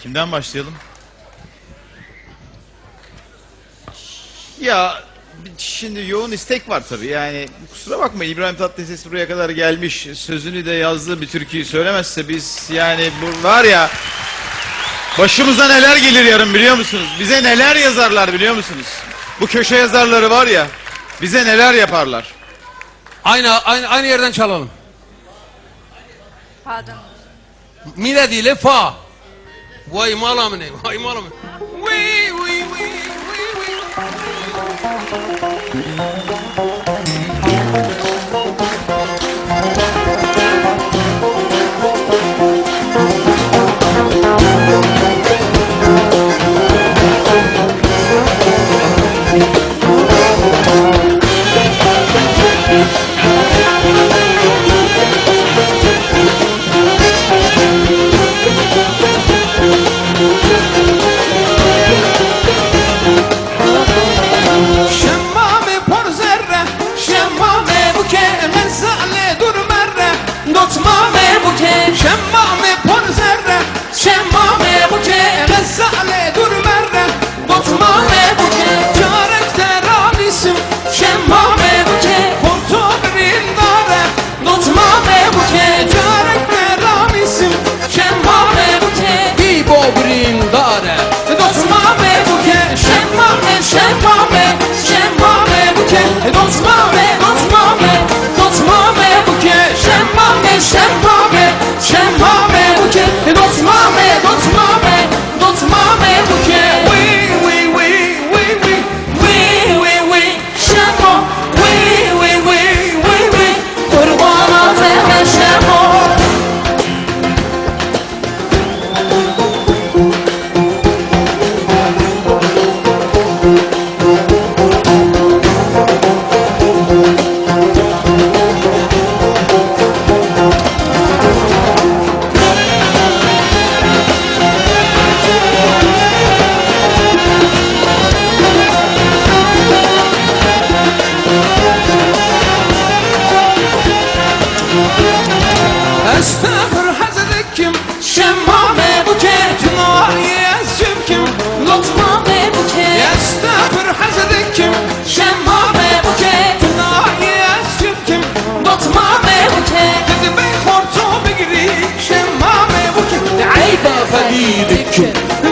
Kimden başlayalım? Ya şimdi yoğun istek var tabii, yani kusura bakma, İbrahim Tatlıses buraya kadar gelmiş, sözünü de yazdığı bir türküyü söylemezse biz, yani bu var ya, başımıza neler gelir yarın biliyor musunuz? Bize neler yazarlar biliyor musunuz? Bu köşe yazarları var ya, bize neler yaparlar. Aynı yerden çalalım. Fa'dan. Mi dediğiyle fa. Vay malamine, vay malamine. Vay vay vay vay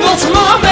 Not my